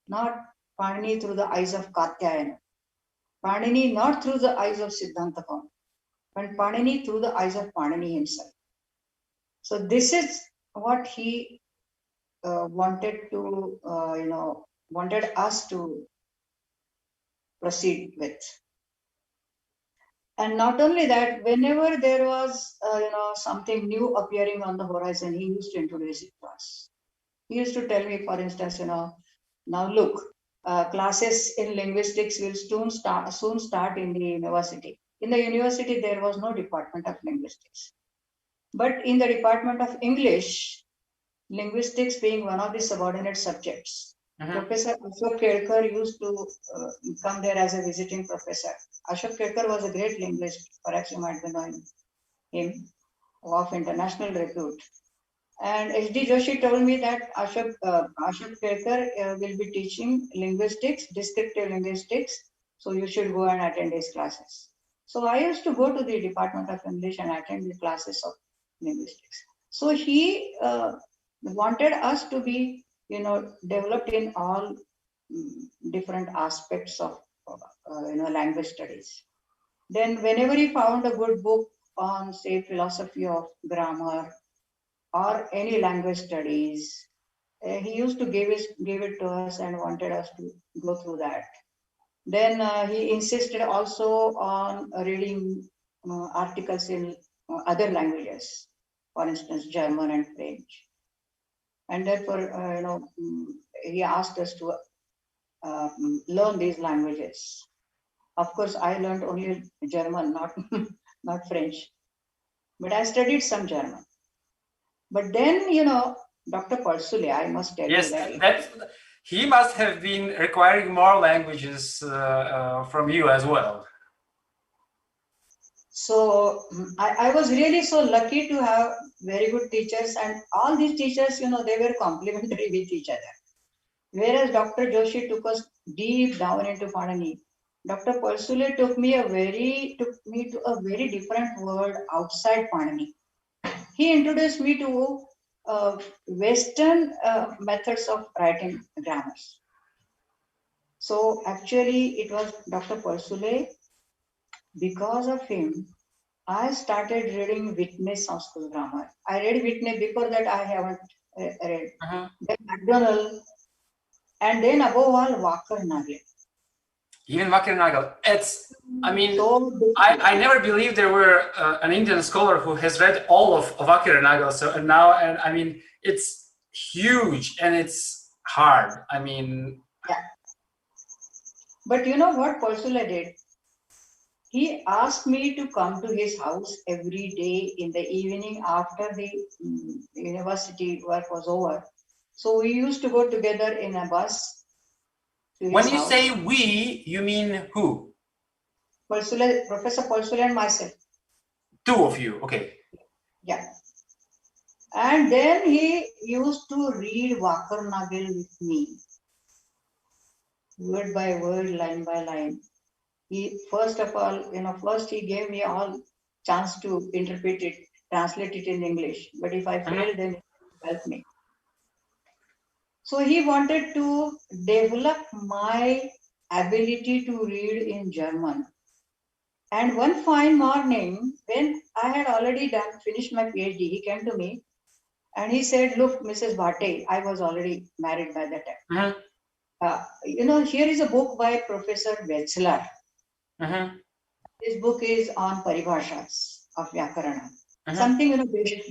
not Panini through the eyes of Katyayana, Panini not through the eyes of Siddhanta Kauna, but Panini through the eyes of Panini himself. So this is what he wanted us to proceed with. And not only that, whenever there was something new appearing on the horizon, he used to introduce it to us. He used to tell me, for instance, now look, classes in linguistics will soon start in the university. In the university, there was no department of linguistics. But in the department of English, linguistics being one of the subordinate subjects, Professor Ashok Kelkar used to come there as a visiting professor. Ashok Kelkar was a great linguist, perhaps you might be knowing him, of international repute. And S.D. Joshi told me that Ashok Kelkar will be teaching linguistics, descriptive linguistics, so you should go and attend his classes. So I used to go to the Department of English and attend the classes of linguistics. So he wanted us to be, developed in all different aspects of, language studies. Then whenever he found a good book on, say, philosophy of grammar or any language studies, he used to give it to us and wanted us to go through that. Then he insisted also on reading articles in other languages, for instance, German and French. And therefore, he asked us to learn these languages. Of course, I learned only German, not not French, but I studied some German. But then, Dr. Persule, I must tell Yes, you that. that he must have been requiring more languages from you as well. So I was really so lucky to have very good teachers, and all these teachers, they were complementary with each other. Whereas Dr. Joshi took us deep down into Panani, Dr. Persule took me to a very different world outside Panani. He introduced me to Western methods of writing grammars. So actually, it was Dr. Persule. Because of him, I started reading Whitney Sanskrit grammar. I read Whitney, before that I haven't read. Then MacDonald, and then above all Walker Nagel. Even Walker Nagel. I never believed there were an Indian scholar who has read all of Walker Nagel. So now, it's huge and it's hard. Yeah. But you know what Persula did? He asked me to come to his house every day in the evening after the university work was over. So we used to go together in a bus. When you say we, you mean who? Persula, Professor Persula and myself. Two of you, okay. Yeah. And then he used to read Walker Nagel with me, word by word, line by line. He first he gave me all chance to interpret it, translate it in English. But if I failed, then he helped me. So he wanted to develop my ability to read in German. And one fine morning, when I had already finished my PhD, he came to me and he said, "Look, Mrs. Bhate," I was already married by that time. Here is a book by Professor Wetzler. This book is on paribhashas of Vyakarana. Something,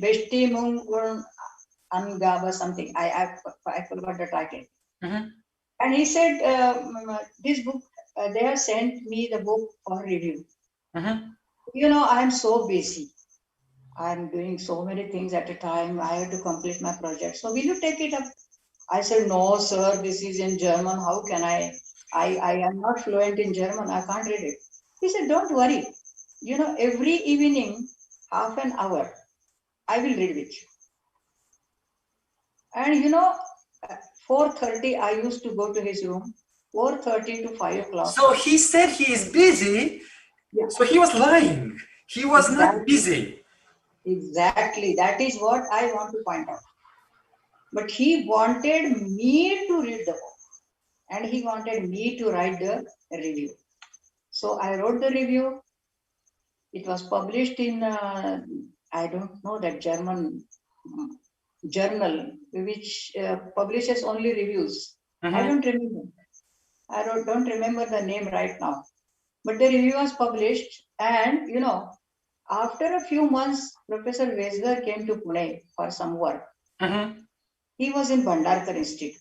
Beshti Mungun Angaba, something. I forgot the title. And he said, this book, they have sent me the book for review. I'm so busy. I'm doing so many things at a time. I have to complete my project. So will you take it up? I said, "No, sir, this is in German. How can I am not fluent in German. I can't read it." He said, "Don't worry. Every evening, half an hour, I will read with you." And 4:30, I used to go to his room, 4:30 to 5 o'clock. So he said he is busy. Yeah. So he was lying. He was not busy. Exactly. That is what I want to point out. But he wanted me to read the book and he wanted me to write the review. So I wrote the review. It was published in, I don't know, that German journal, which publishes only reviews. I don't remember. I don't remember the name right now. But the review was published, and after a few months, Professor Wetzler came to Pune for some work. He was in Bhandarkar Institute,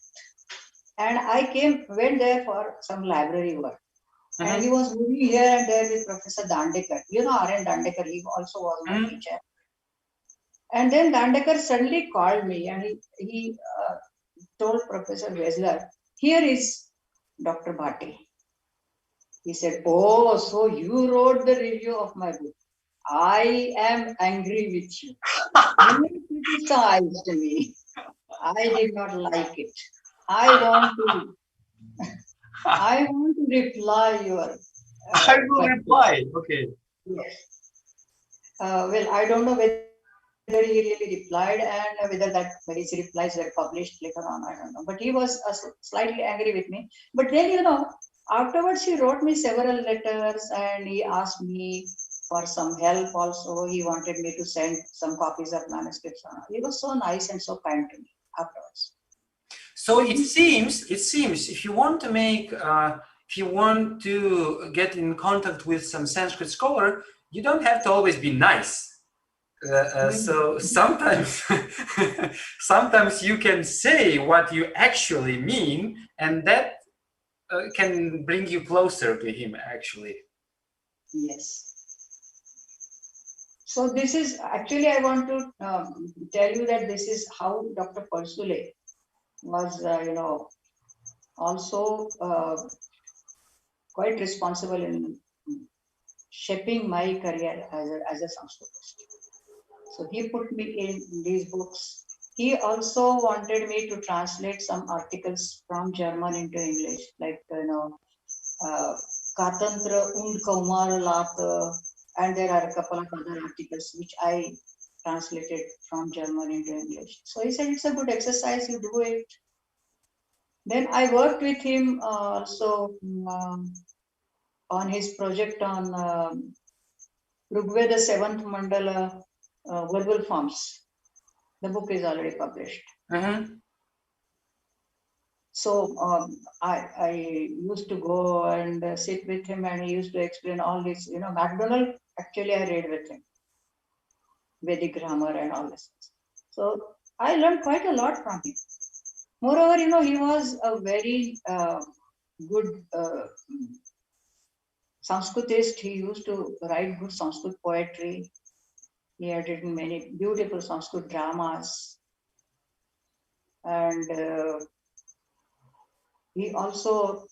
and I went there for some library work. And he was moving here and there with Professor Dandekar. R.N. Dandekar, he also was my teacher. And then Dandekar suddenly called me and he told Professor Wetzler, "Here is Dr. Bhate." He said, "Oh, so you wrote the review of my book. I am angry with you. You criticized me. I did not like it. I want to reply your." I will reply. Okay. Yes. Well, I don't know whether he really replied and whether his replies were published later on. I don't know. But he was slightly angry with me. But then, afterwards he wrote me several letters and he asked me for some help also. He wanted me to send some copies of manuscripts. He was so nice and so kind to me afterwards. So it seems if you want to make if you want to get in contact with some Sanskrit scholar, you don't have to always be nice. So sometimes sometimes you can say what you actually mean, and that can bring you closer to him actually. Yes. So this is actually, I want to tell you that this is how Dr. Persule was, also quite responsible in shaping my career as a Sanskritist. So he put me in these books. He also wanted me to translate some articles from German into English, like, Katantra und Kaumarlat, and there are a couple of other articles which I translated from German into English. So he said, it's a good exercise, you do it. Then I worked with him also on his project on Rigveda 7th Mandala verbal forms. The book is already published. So I used to go and sit with him, and he used to explain all this. MacDonald, actually I read with him, Vedic grammar and all this. So I learned quite a lot from him. Moreover, he was a very good Sanskritist. He used to write good Sanskrit poetry. He had written many beautiful Sanskrit dramas. And he also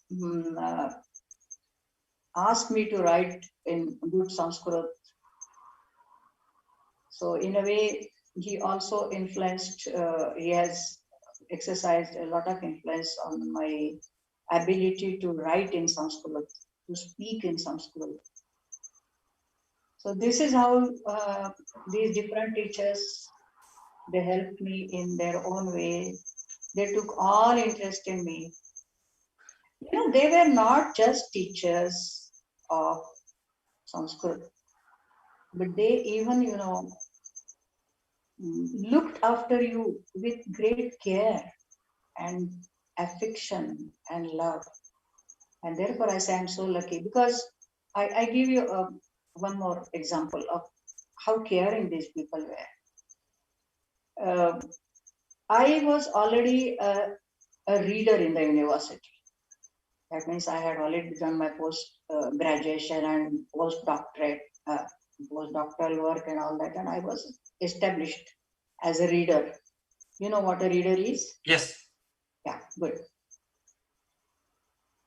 asked me to write in good Sanskrit. So in a way, he also influenced, he has exercised a lot of influence on my ability to write in Sanskrit, to speak in Sanskrit. So this is how these different teachers, they helped me in their own way. They took all interest in me. They were not just teachers of Sanskrit, but they even, looked after you with great care and affection and love. And therefore, I say I'm so lucky, because I give you one more example of how caring these people were. I was already a reader in the university. That means I had already done my post-graduation and postdoctorate, postdoctoral work and all that, and I was established as a reader. You know what a reader is? Yes. Yeah, good.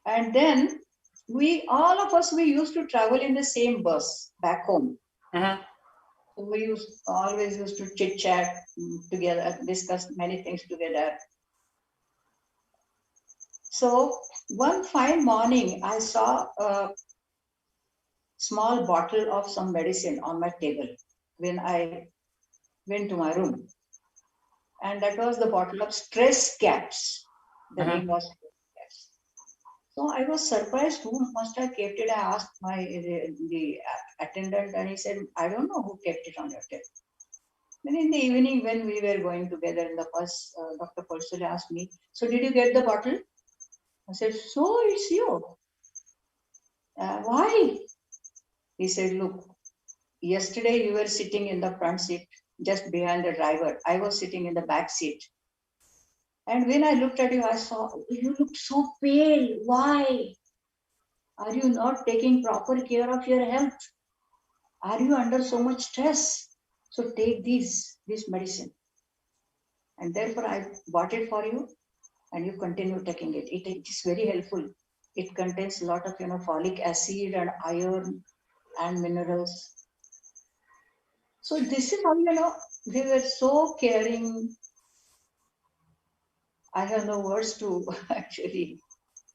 And then all of us used to travel in the same bus back home. So we always used to chit chat together, discuss many things together. So one fine morning, I saw a small bottle of some medicine on my table when I went to my room. And that was the bottle of stress caps. The name was stress caps. So I was surprised, who must have kept it? I asked the attendant, and he said, I don't know who kept it on your table. Then in the evening, when we were going together in the bus, Dr. Persule asked me, so did you get the bottle? I said, so it's you. Why? He said, look, yesterday you were sitting in the front seat, just behind the driver. I was sitting in the back seat. And when I looked at you, I saw you looked so pale. Why? Are you not taking proper care of your health? Are you under so much stress? So take this medicine. And therefore I bought it for you, and you continue taking it. It is very helpful. It contains a lot of folic acid and iron and minerals. So this is how they were so caring. I have no words to actually.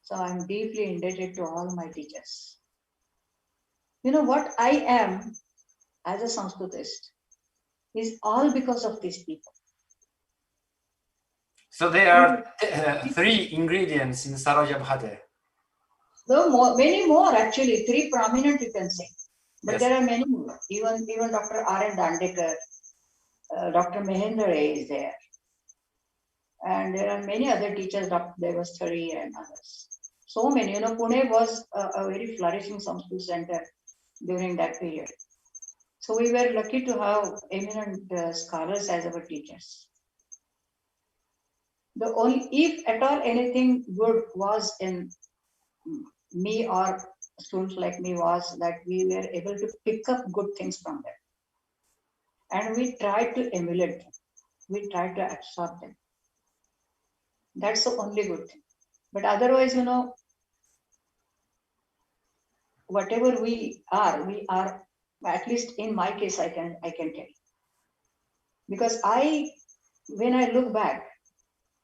So I'm deeply indebted to all my teachers. What I am as a Sanskritist is all because of these people. So there are 3 ingredients in Saroja Bhate. No, many more actually. 3 prominent, you can say. But Yes. There are many more. Even Dr. R.N. Dandekar, Dr. Mahendra is there. And And there are many other teachers, Dr. Devasthari and others. So many, Pune was a very flourishing Sanskrit center during that period. So we were lucky to have eminent scholars as our teachers. The only, if at all anything good was in me or students like me, was that we were able to pick up good things from them. And we tried to emulate them. We tried to absorb them. That's the only good thing. But otherwise, whatever we are, at least in my case, I can tell you. Because when I look back,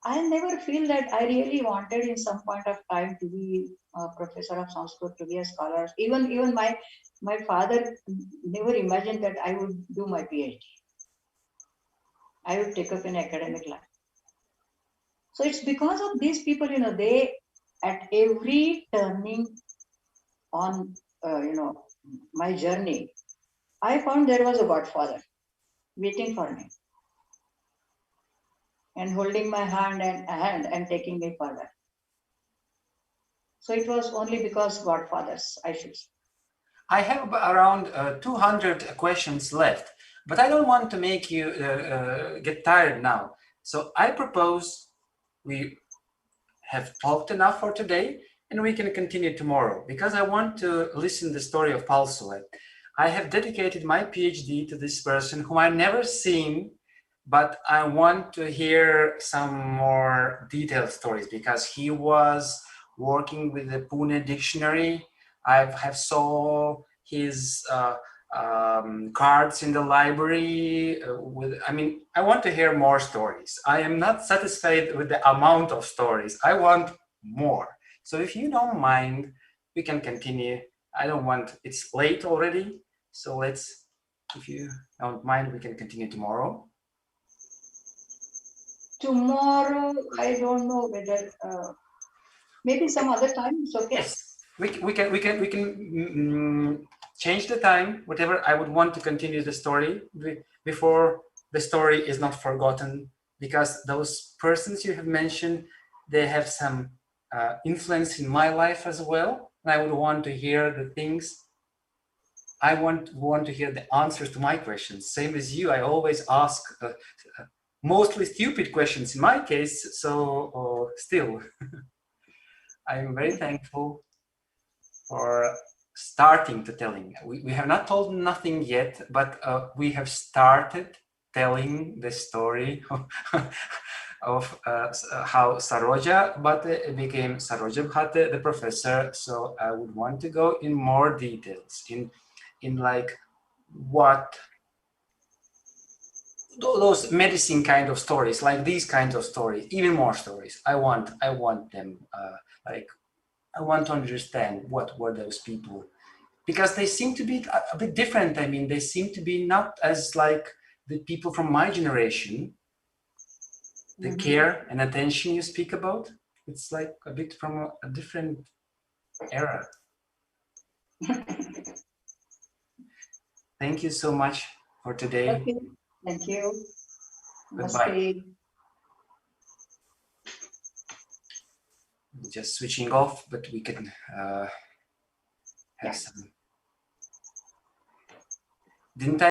I never feel that I really wanted in some point of time to be a professor of Sanskrit, to be a scholar. Even my father never imagined that I would do my PhD. I would take up an academic life. So it's because of these people, they at every turning on, my journey, I found there was a Godfather waiting for me and holding my hand and taking me further. So it was only because Godfathers, I should say. I have around 200 questions left, but I don't want to make you get tired now. So I propose we have talked enough for today and we can continue tomorrow, because I want to listen the story of Palsule. I have dedicated my PhD to this person whom I've never seen, but I want to hear some more detailed stories, because he was working with the Pune dictionary. I have saw his cards in the library. I want to hear more stories. I am not satisfied with the amount of stories. I want more. So if you don't mind, we can continue. It's late already. So if you don't mind, we can continue tomorrow. Tomorrow, I don't know whether maybe some other time. It's okay. Yes, we can change the time. Whatever. I would want to continue the story before the story is not forgotten, because those persons you have mentioned, they have some influence in my life as well. And I would want to hear the things. I want to hear the answers to my questions. Same as you, I always ask mostly stupid questions in my case. So still. I'm very thankful for starting to telling. We have not told nothing yet, but we have started telling the story of how Saroja Bhate became Saroja Bhate, the professor. So I would want to go in more details, in like what those medicine kind of stories, like these kinds of stories, even more stories. I want them like. I want to understand what were those people, because they seem to be a bit different. I mean, they seem to be not as like the people from my generation. The care and attention you speak about, it's like a bit from a different era. Thank you so much for today. Okay. Thank you. Goodbye. Just switching off, but we can have some. Didn't I